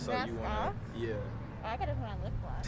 So you wanna, yeah. Oh, I gotta put on lip gloss.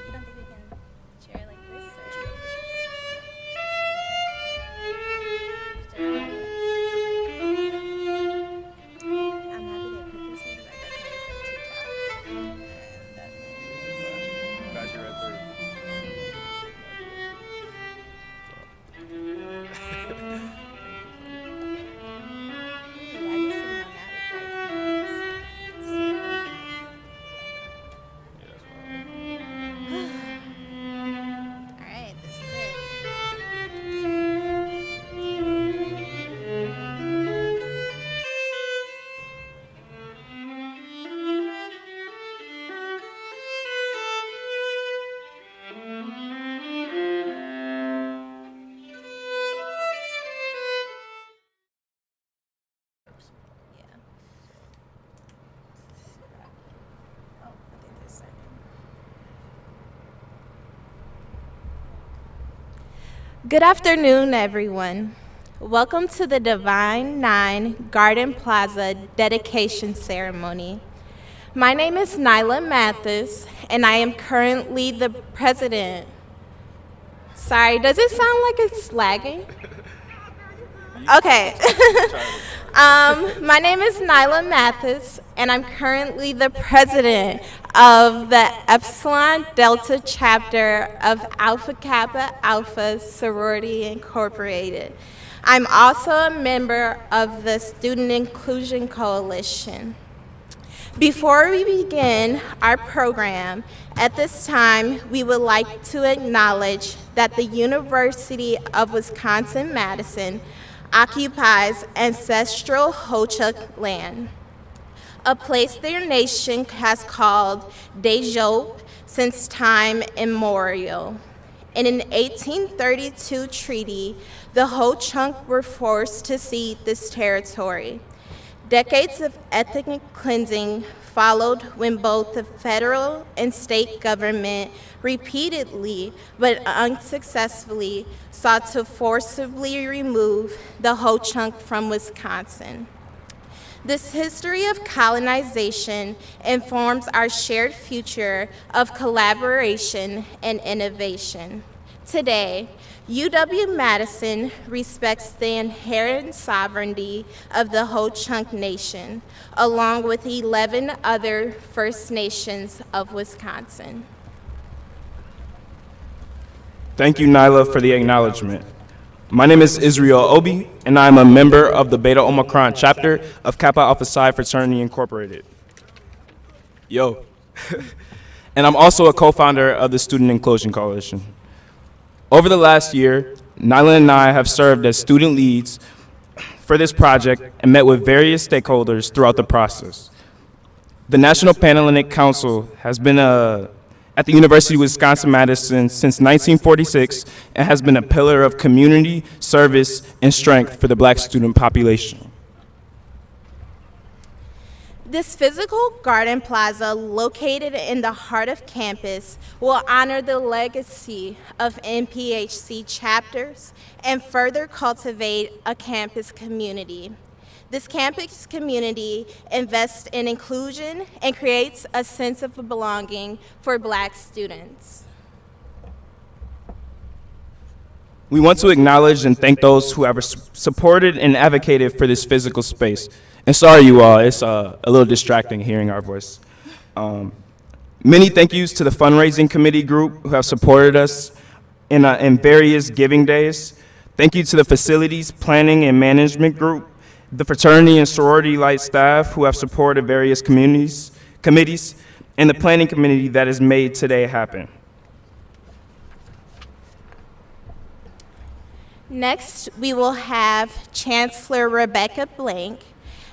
You don't think we can share like this? I'm happy they put this here because I thought it was like too Got you right there. Ooh, I just sitting on that with white pants. Yeah, that's right. Alright, this is it. Yeah. Oh, I think this second. Good afternoon, everyone. Welcome to the Divine Nine Garden Plaza dedication ceremony. My name is Nyla Mathis, and I am currently the president. Sorry, does it sound like it's lagging? Okay. My name is Nyla Mathis, and I'm currently the president of the Epsilon Delta chapter of Alpha Kappa Alpha Sorority Incorporated. I'm also a member of the Student Inclusion Coalition. Before we begin our program, at this time, we would like to acknowledge that the University of Wisconsin-Madison occupies ancestral Ho-Chunk land, a place their nation has called Dejope since time immemorial. In an 1832 treaty, the Ho-Chunk were forced to cede this territory. Decades of ethnic cleansing followed when both the federal and state government repeatedly but unsuccessfully sought to forcibly remove the Ho-Chunk from Wisconsin. This history of colonization informs our shared future of collaboration and innovation. Today, UW-Madison respects the inherent sovereignty of the Ho-Chunk Nation, along with 11 other First Nations of Wisconsin. Thank you, Nyla, for the acknowledgement. My name is Israel Obi, and I am a member of the Beta Omicron chapter of Kappa Alpha Psi Fraternity Incorporated. Yo. And I'm also a co-founder of the Student Inclusion Coalition. Over the last year, Nyla and I have served as student leads for this project and met with various stakeholders throughout the process. The National Pan-Hellenic Council has been at the University of Wisconsin-Madison since 1946 and has been a pillar of community, service, and strength for the Black student population. This physical garden plaza, located in the heart of campus, will honor the legacy of NPHC chapters and further cultivate a campus community. This campus community invests in inclusion and creates a sense of belonging for Black students. We want to acknowledge and thank those who have supported and advocated for this physical space. And sorry, you all, it's a little distracting hearing our voice. Many thank yous to the fundraising committee group who have supported us in various giving days. Thank you to the facilities planning and management group, the fraternity and sorority light staff who have supported various committees, and the planning committee that has made today happen. Next, we will have Chancellor Rebecca Blank.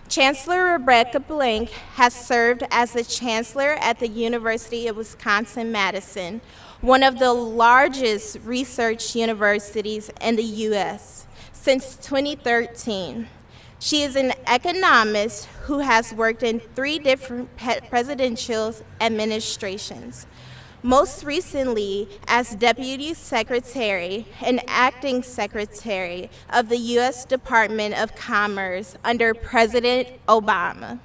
Chancellor Rebecca Blank has served as the chancellor at the University of Wisconsin-Madison, one of the largest research universities in the U.S., since 2013. She is an economist who has worked in 3 different presidential administrations, most recently as Deputy Secretary and Acting Secretary of the U.S. Department of Commerce under President Obama.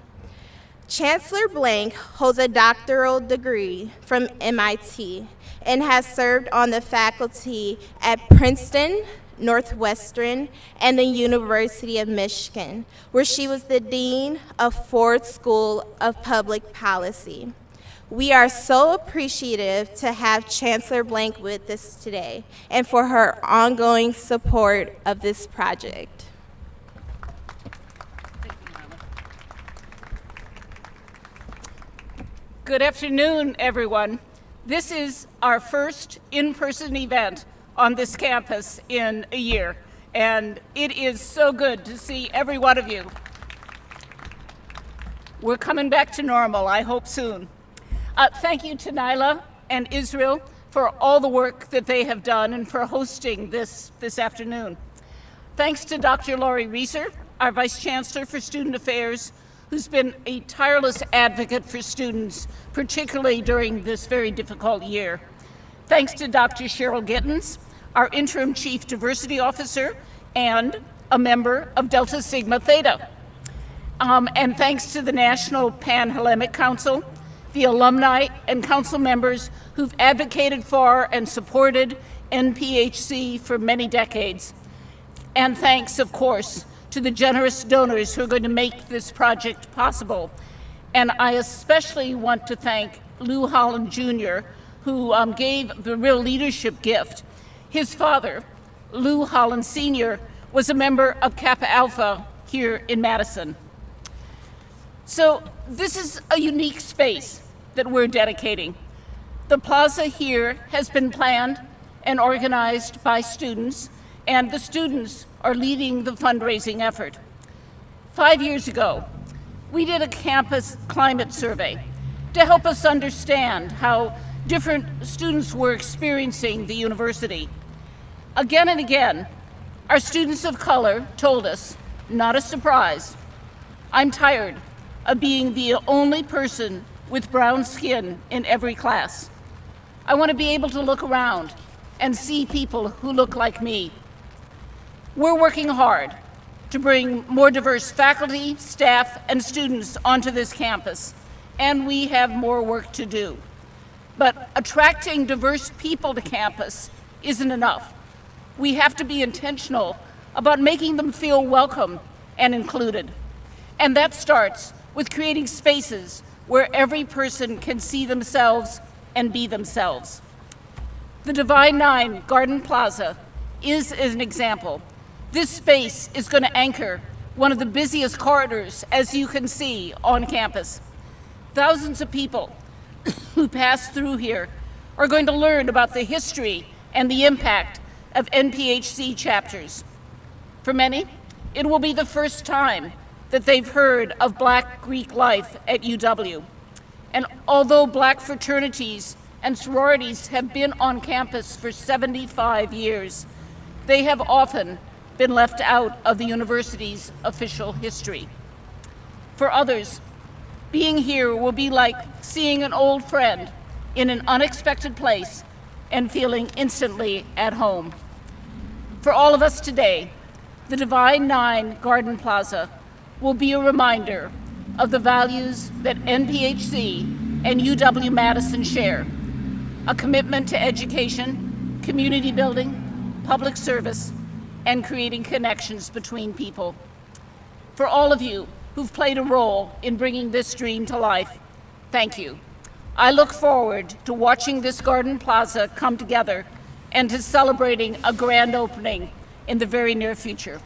Chancellor Blank holds a doctoral degree from MIT and has served on the faculty at Princeton, Northwestern, and the University of Michigan, where she was the Dean of Ford School of Public Policy. We are so appreciative to have Chancellor Blank with us today and for her ongoing support of this project. Good afternoon, everyone. This is our first in-person event on this campus in a year, and it is so good to see every one of you. We're coming back to normal, I hope soon. Thank you to Nyla and Israel for all the work that they have done and for hosting this afternoon. Thanks to Dr. Laurie Reeser, our Vice Chancellor for Student Affairs, who's been a tireless advocate for students, particularly during this very difficult year. Thanks to Dr. Cheryl Gittens, our Interim Chief Diversity Officer and a member of Delta Sigma Theta. And thanks to the National Pan-Hellenic Council, the alumni and council members who've advocated for and supported NPHC for many decades. And thanks, of course, to the generous donors who are going to make this project possible. And I especially want to thank Lou Holland Jr., who gave the real leadership gift. His father, Lou Holland Sr., was a member of Kappa Alpha here in Madison. So this is a unique space that we're dedicating. The plaza here has been planned and organized by students, and the students are leading the fundraising effort. 5 years ago, we did a campus climate survey to help us understand how different students were experiencing the university. Again and again, our students of color told us, not a surprise, "I'm tired of being the only person with brown skin in every class. I want to be able to look around and see people who look like me." We're working hard to bring more diverse faculty, staff, and students onto this campus, and we have more work to do. But attracting diverse people to campus isn't enough. We have to be intentional about making them feel welcome and included. And that starts with creating spaces where every person can see themselves and be themselves. The Divine Nine Garden Plaza is an example. This space is going to anchor one of the busiest corridors, as you can see, on campus. Thousands of people who pass through here are going to learn about the history and the impact of NPHC chapters. For many, it will be the first time that they've heard of Black Greek life at UW. And although Black fraternities and sororities have been on campus for 75 years, they have often been left out of the university's official history. For others, being here will be like seeing an old friend in an unexpected place and feeling instantly at home. For all of us today, the Divine Nine Garden Plaza will be a reminder of the values that NPHC and UW-Madison share: a commitment to education, community building, public service, and creating connections between people. For all of you who've played a role in bringing this dream to life, thank you. I look forward to watching this Garden Plaza come together and to celebrating a grand opening in the very near future.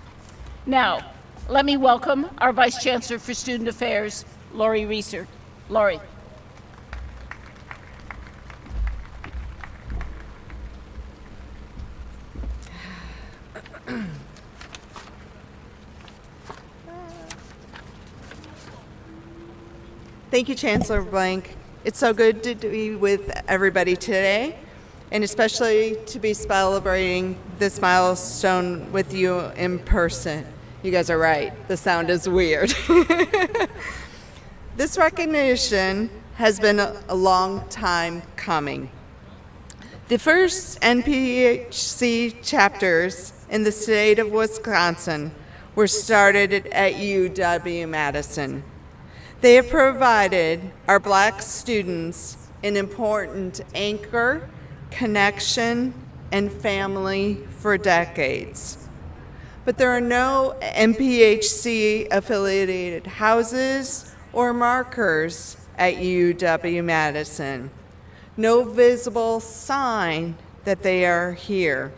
Now, let me welcome our Vice Chancellor for Student Affairs, Lori Reeser. Lori. Thank you, Chancellor Blank. It's so good to be with everybody today, and especially to be celebrating this milestone with you in person. You guys are right, the sound is weird. This recognition has been a long time coming. The first NPHC chapters in the state of Wisconsin were started at UW-Madison. They have provided our Black students an important anchor, connection, and family for decades. But there are no NPHC-affiliated houses or markers at UW-Madison. No visible sign that they are here.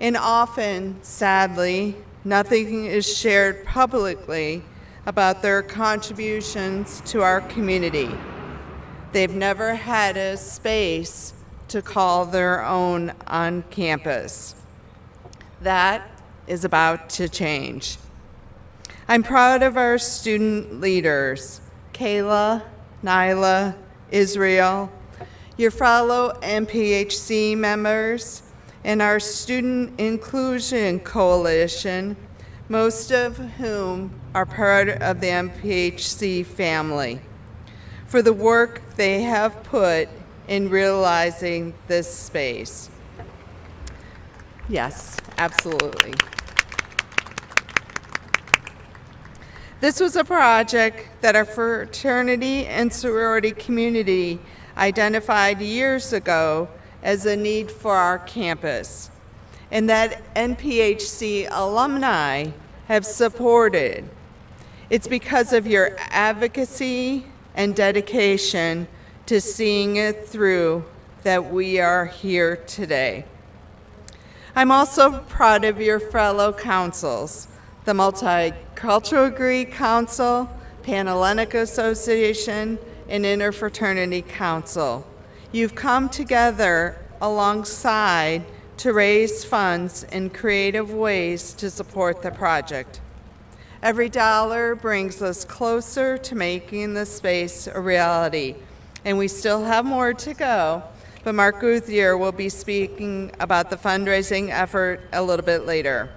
And often, sadly, nothing is shared publicly about their contributions to our community. They've never had a space to call their own on campus. That is about to change. I'm proud of our student leaders, Kayla, Nyla, Israel, your fellow NPHC members, and our Student Inclusion Coalition, most of whom are part of the MPHC family, for the work they have put in realizing this space. Yes, absolutely. This was a project that our fraternity and sorority community identified years ago as a need for our campus, and that NPHC alumni have supported. It's because of your advocacy and dedication to seeing it through that we are here today. I'm also proud of your fellow councils, the Multicultural Degree Council, Pan-Hellenic Association, and Interfraternity Council. You've come together alongside to raise funds in creative ways to support the project. Every dollar brings us closer to making the space a reality, and we still have more to go, but Mark Guthier will be speaking about the fundraising effort a little bit later.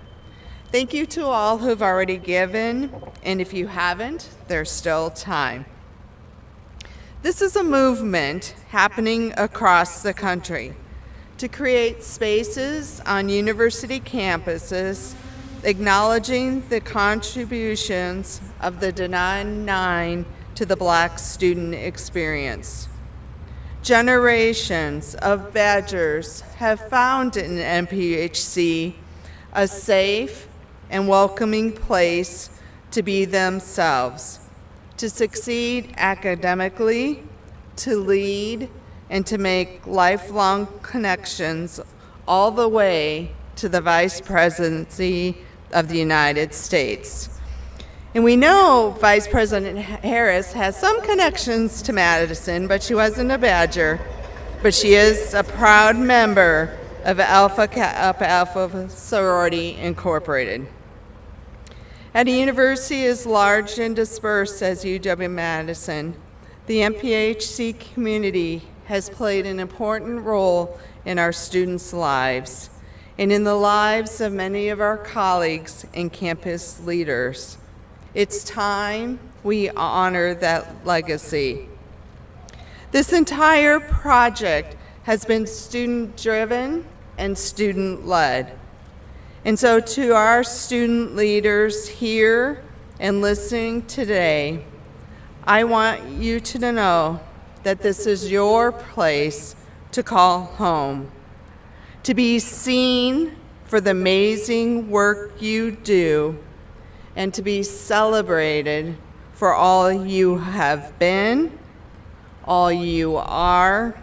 Thank you to all who've already given, and if you haven't, there's still time. This is a movement happening across the country to create spaces on university campuses acknowledging the contributions of the Denied Nine to the Black student experience. Generations of Badgers have found in NPHC a safe and welcoming place to be themselves, to succeed academically, to lead, and to make lifelong connections all the way to the Vice Presidency of the United States. And we know Vice President Harris has some connections to Madison, but she wasn't a Badger. But she is a proud member of Alpha Kappa Alpha Sorority Incorporated. At a university as large and dispersed as UW-Madison, the MPHC community has played an important role in our students' lives and in the lives of many of our colleagues and campus leaders. It's time we honor that legacy. This entire project has been student-driven and student-led. And so to our student leaders here and listening today, I want you to know that this is your place to call home, to be seen for the amazing work you do, and to be celebrated for all you have been, all you are,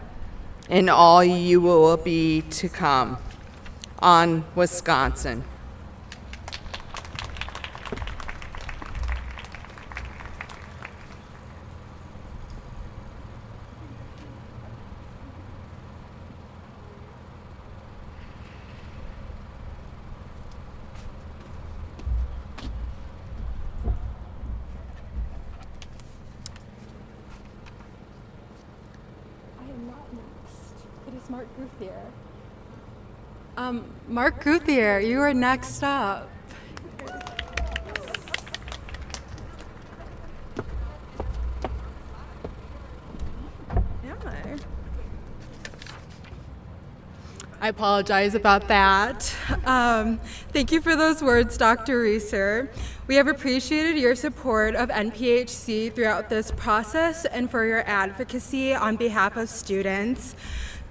and all you will be to come. On Wisconsin. Mark Guthier. Mark Guthier, you are next up. I apologize about that. Thank you for those words, Dr. Reeser. We have appreciated your support of NPHC throughout this process and for your advocacy on behalf of students.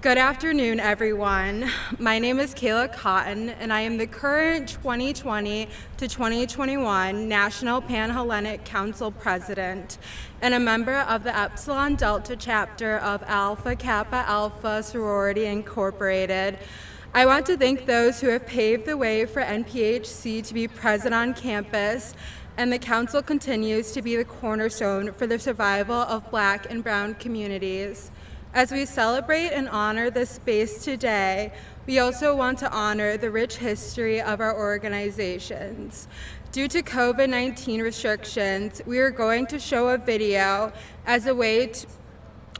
Good afternoon, everyone. My name is Kayla Cotton, and I am the current 2020 to 2021 National Pan-Hellenic Council President and a member of the Epsilon Delta chapter of Alpha Kappa Alpha Sorority Incorporated. I want to thank those who have paved the way for NPHC to be present on campus, and the council continues to be the cornerstone for the survival of Black and Brown communities. As we celebrate and honor this space today, we also want to honor the rich history of our organizations. Due to COVID-19 restrictions, we are going to show a video as a way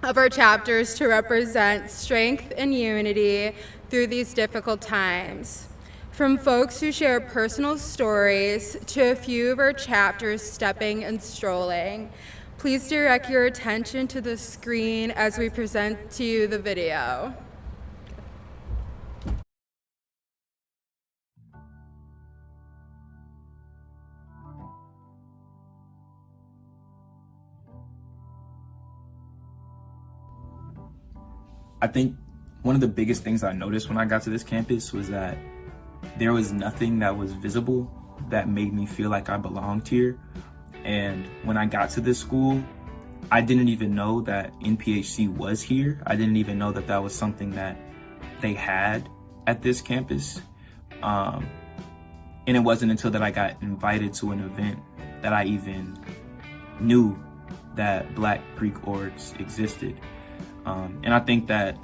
of our chapters to represent strength and unity through these difficult times. From folks who share personal stories to a few of our chapters stepping and strolling. Please direct your attention to the screen as we present to you the video. I think one of the biggest things I noticed when I got to this campus was that there was nothing that was visible that made me feel like I belonged here. And when I got to this school, I didn't even know that NPHC was here. I didn't even know that that was something that they had at this campus. And it wasn't until that I got invited to an event that I even knew that Black Greek orgs existed. And I think that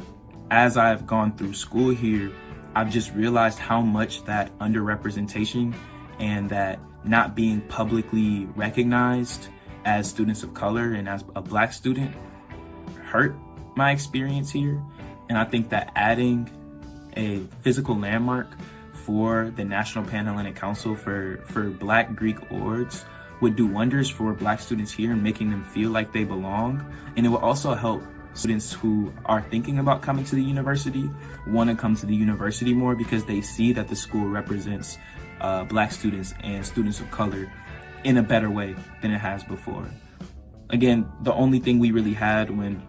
as I've gone through school here, I've just realized how much that underrepresentation and that not being publicly recognized as students of color and as a Black student hurt my experience here. And I think that adding a physical landmark for the National Pan-Hellenic Council for Black Greek orgs would do wonders for Black students here and making them feel like they belong. And it will also help students who are thinking about coming to the university want to come to the university more because they see that the school represents Black students and students of color in a better way than it has before. Again, the only thing we really had when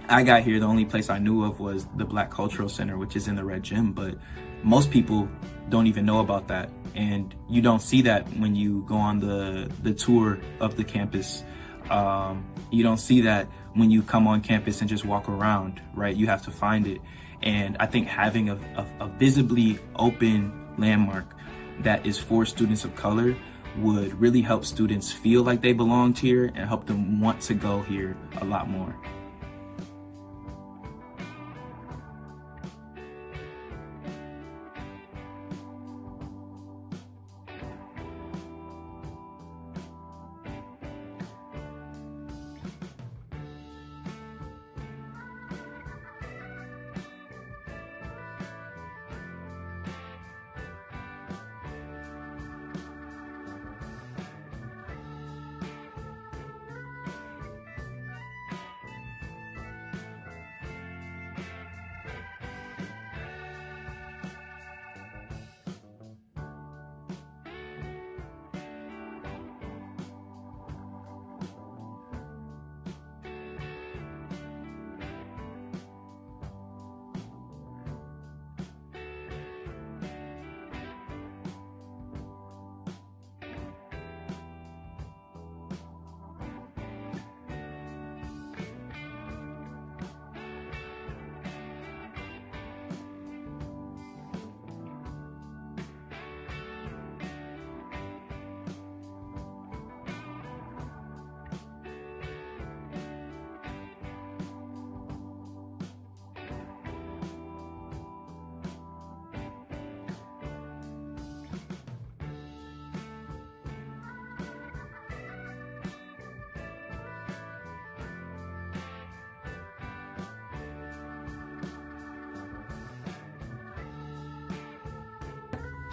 I got here, the only place I knew of was the Black Cultural Center, which is in the Red Gym, but most people don't even know about that. And you don't see that when you go on the tour of the campus. You don't see that when you come on campus and just walk around, right? You have to find it. And I think having a visibly open landmark that is for students of color would really help students feel like they belonged here and help them want to go here a lot more.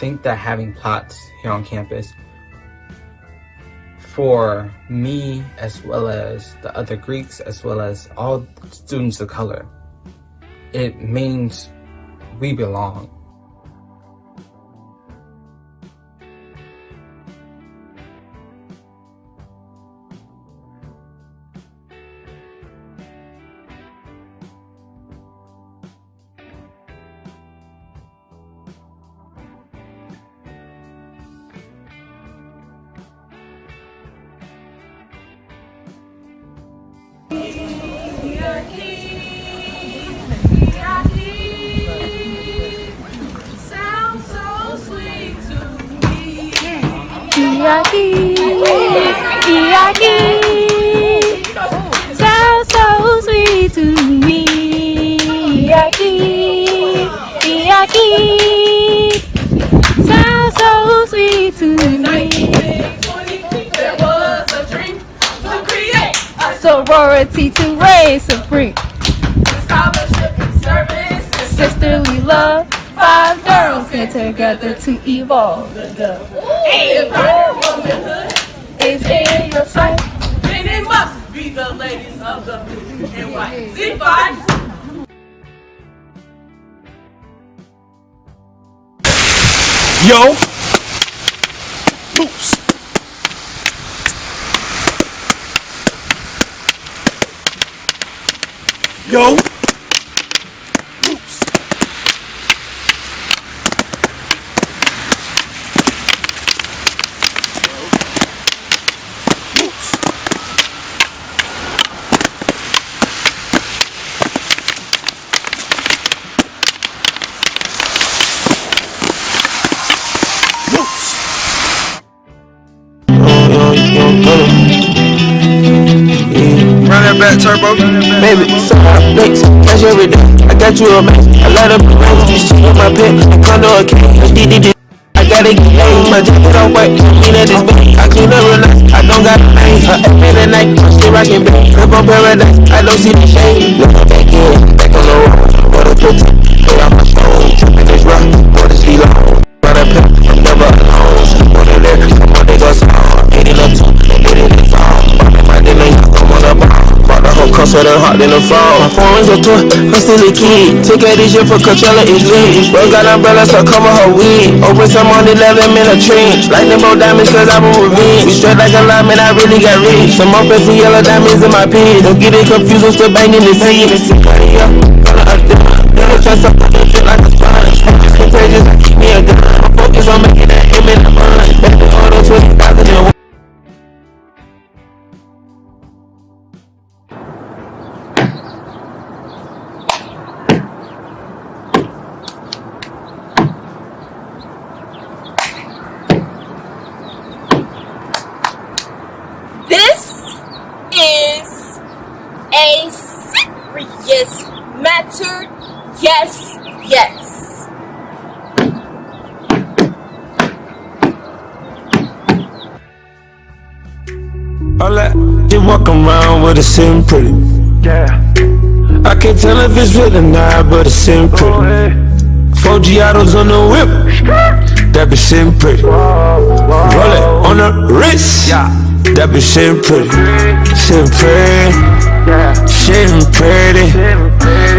think that having plots here on campus for me, as well as the other Greeks, as well as all students of color, it means we belong. Sounds so sweet to me. Sounds so sweet to me. There was a dream to create a Sorority to reign supreme. scholarship and service and Sisterly love. 5 girls get together to evolve. if our womanhood Is in your sight. then it must be the ladies of the blue and white. Z5. Yo! Oops. Yo! Oops. Run that back, turbo. Baby, so hot, next, cash every day. I got you a man. I light up the range, this shit on my pet. I condo a king, I gotta get laid. My jacket on white, clean at this bank. I clean up real nice, I don't got a name. Her every at night, I'm still rockin' back. Crib on paradise, I don't see the shade. Look back in, back on the road. What a put pay off my phone. Trippin' this rock, what is long. Run a pimp, I'm never alone. Sleep on the there, come on, they go song. Ain't enough to, they did it in fall. My dinner, I'm on the ball. Brought the whole cross with her heart in the fall. My phone rings a toy, I'm still a kid. Took her this year for Coachella, it's lit. Bro got umbrella, so cover her wig. Open some on the leather, in a trench. Lightning bolt diamonds, cause I been revenge. We straight like a lineman, I really got rich. Some more fancy yellow diamonds in my pants. Don't get it confused, I'm still banging the seat. Never trust something that shit like a sponge. It's contagious, I keep me a gun. I'm focused on making that aim in the bun. Back to all those 20,001. This is a serious matter. Yes, yes. All that, they walk around with a sitting pretty. Yeah. I can't tell if it's real or not, but it's sitting pretty. 4 Giottos on the whip, that be sitting pretty. Roll it on the wrist, that be sitting pretty. Sitting pretty, sitting pretty,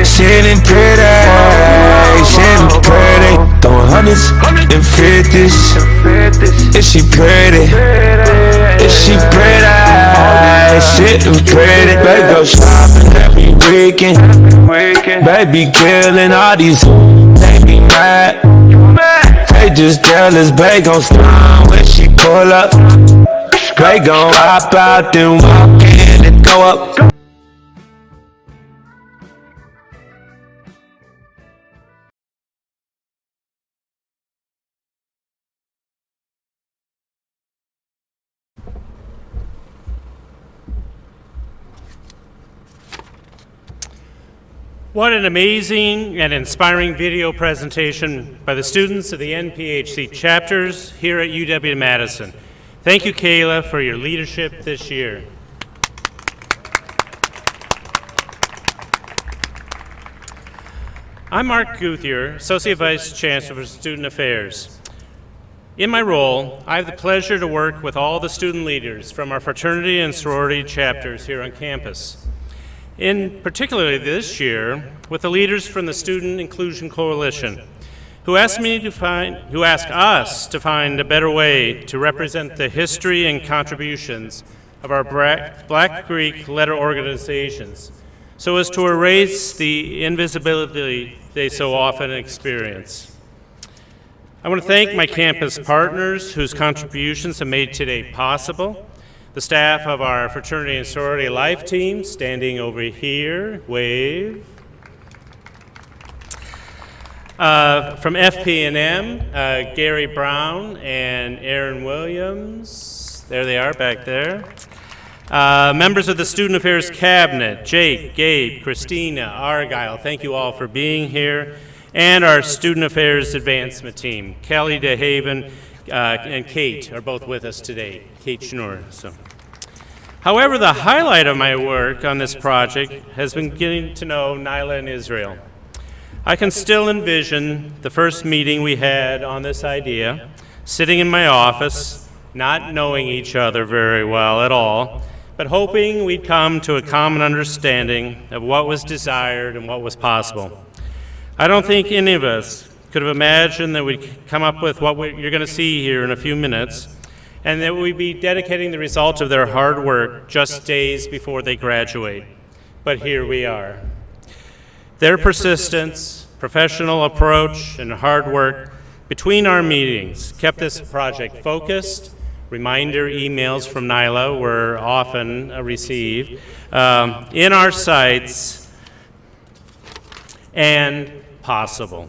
sitting pretty, sitting pretty. Throwing hundreds and fifties. Is she pretty? Is she pretty? Sitting pretty. Baby go shopping every weekend. Baby killing all these. They be mad. They just jealous. Baby gon' slime when she pull up. They gon' hop out then walk in and go up. What an amazing and inspiring video presentation by the students of the NPHC chapters here at UW-Madison. Thank you, Kayla, for your leadership this year. I'm Mark Guthier, Associate Vice Chancellor for Student Affairs. In my role, I have the pleasure to work with all the student leaders from our fraternity and sorority chapters here on campus. In particularly this year, with the leaders from the Student Inclusion Coalition, who asked us to find a better way to represent the history and contributions of our Black Greek letter organizations, so as to erase the invisibility they so often experience. I want to thank my campus partners whose contributions have made today possible. The staff of our fraternity and sorority life team, standing over here, wave. From FP&M, Gary Brown and Aaron Williams. There they are back there. Members of the Student Affairs Cabinet, Jake, Gabe, Christina, Argyle, thank you all for being here. And our Student Affairs Advancement Team, Kelly DeHaven and Kate are both with us today, Kate Schnur. However, the highlight of my work on this project has been getting to know Nyla and Israel. I can still envision the first meeting we had on this idea, sitting in my office, not knowing each other very well at all, but hoping we'd come to a common understanding of what was desired and what was possible. I don't think any of us could have imagined that we'd come up with what you're going to see here in a few minutes, and that we'd be dedicating the result of their hard work just days before they graduate. But here we are. Their persistence, professional approach, and hard work between our meetings kept this project focused. Reminder emails from Nyla were often received in our sights and possible.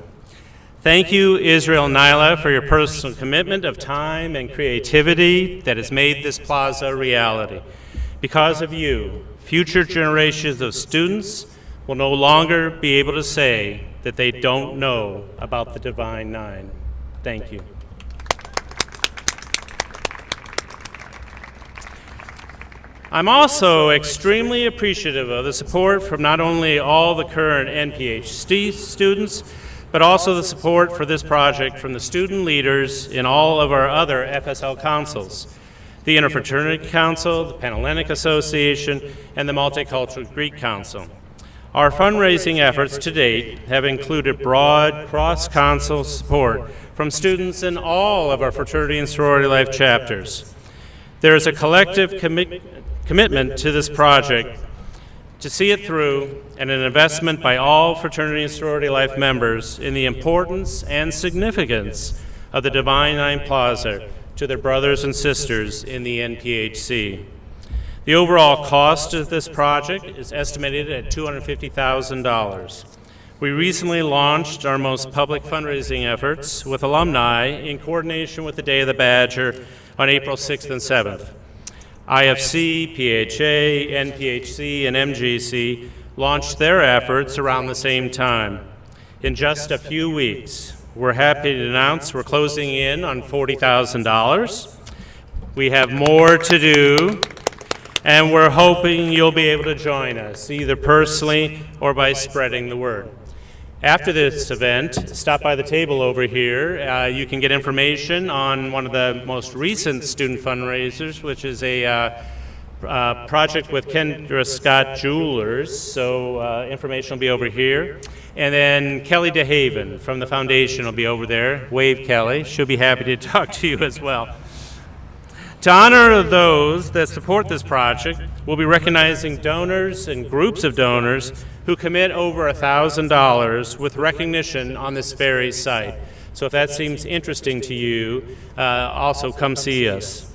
Thank you, Israel and Nyla, for your personal commitment of time and creativity that has made this plaza a reality. Because of you, future generations of students will no longer be able to say that they don't know about the Divine Nine. Thank you. I'm also extremely appreciative of the support from not only all the current NPHC students, but also the support for this project from the student leaders in all of our other FSL councils, the Interfraternity Council, the Pan-Hellenic Association, and the Multicultural Greek Council. Our fundraising efforts to date have included broad cross-council support from students in all of our fraternity and sorority life chapters. There is a collective commitment to this project to see it through, and an investment by all fraternity and sorority life members in the importance and significance of the Divine Nine Plaza to their brothers and sisters in the NPHC. The overall cost of this project is estimated at $250,000. We recently launched our most public fundraising efforts with alumni in coordination with the Day of the Badger on April 6th and 7th. IFC, PHA, NPHC, and MGC launched their efforts around the same time. In just a few weeks, we're happy to announce we're closing in on $40,000. We have more to do, and we're hoping you'll be able to join us, either personally or by spreading the word. After this event, stop by the table over here. You can get information on one of the most recent student fundraisers, which is a project with Kendra Scott Jewelers. So information will be over here. And then Kelly DeHaven from the foundation will be over there. Wave Kelly. She'll be happy to talk to you as well. To honor those that support this project, we'll be recognizing donors and groups of donors who commit over $1,000 with recognition on this very site. So if that seems interesting to you, also come see us.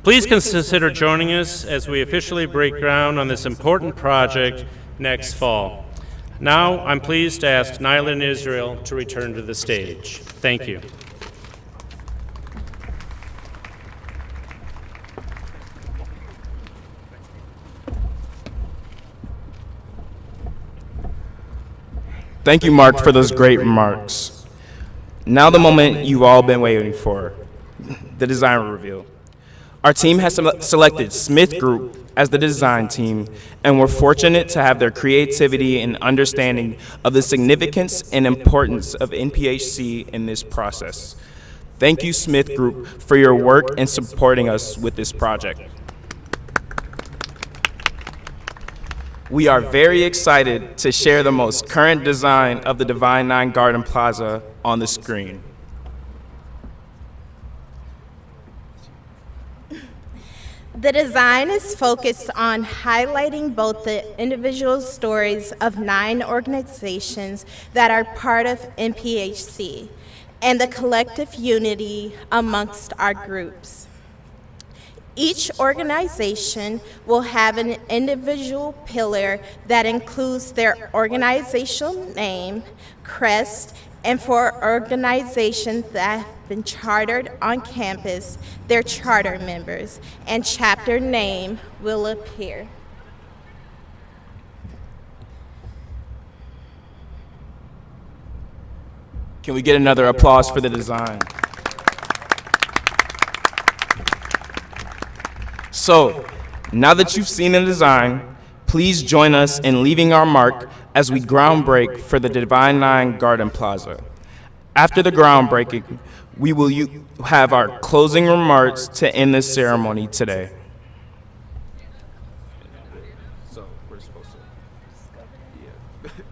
Please consider joining us as we officially break ground on this important project next fall. Now, I'm pleased to ask Nyla and Israel to return to the stage. Thank you. Thank you, Mark, for those great remarks. Now the moment you've all been waiting for, the design reveal. Our team has selected Smith Group as the design team, and we're fortunate to have their creativity and understanding of the significance and importance of NPHC in this process. Thank you, Smith Group, for your work in supporting us with this project. We are very excited to share the most current design of the Divine Nine Garden Plaza on the screen. The design is focused on highlighting both the individual stories of 9 organizations that are part of NPHC and the collective unity amongst our groups. Each organization will have an individual pillar that includes their organizational name, crest, and for organizations that have been chartered on campus, their charter members and chapter name will appear. Can we get another applause for the design? So, now that you've seen the design, please join us in leaving our mark as we groundbreak for the Divine Nine Garden Plaza. After the groundbreaking, we will have our closing remarks to end this ceremony today. So, we're supposed to. Yeah.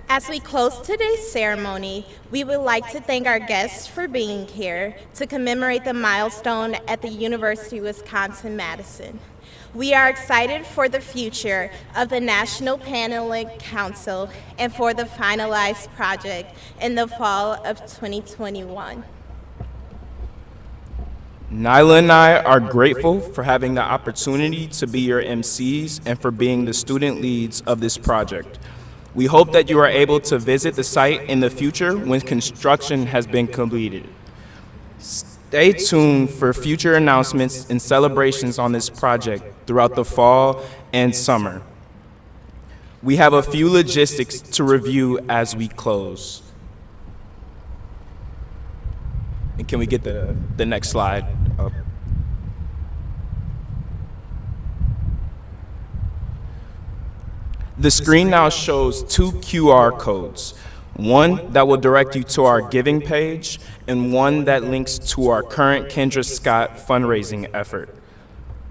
As we close today's ceremony, we would like to thank our guests for being here to commemorate the milestone at the University of Wisconsin-Madison. We are excited for the future of the National Pan-Hellenic Council and for the finalized project in the fall of 2021. Nyla and I are grateful for having the opportunity to be your MCs and for being the student leads of this project. We hope that you are able to visit the site in the future when construction has been completed. Stay tuned for future announcements and celebrations on this project throughout the fall and summer. We have a few logistics to review as we close. And can we get the next slide up? The screen now shows 2 QR codes, one that will direct you to our giving page and one that links to our current Kendra Scott fundraising effort.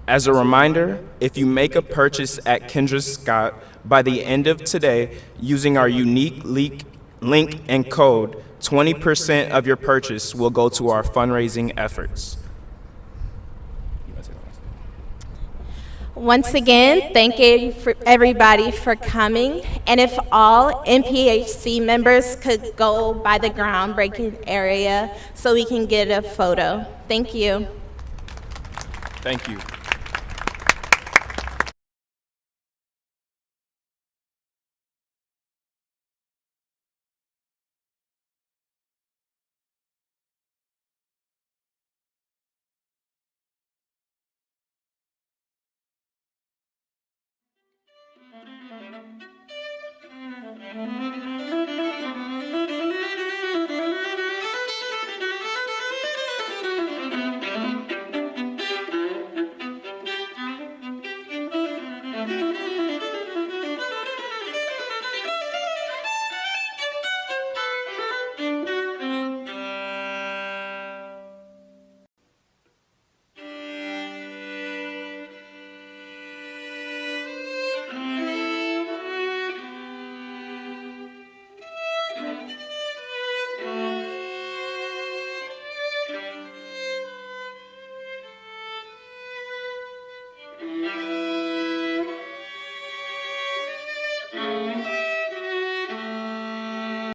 As a reminder, if you make a purchase at Kendra Scott by the end of today using our unique link and code, 20% of your purchase will go to our fundraising efforts. Once again, thank you for everybody for coming. And if all NPHC members could go by the groundbreaking area so we can get a photo. Thank you. Thank you.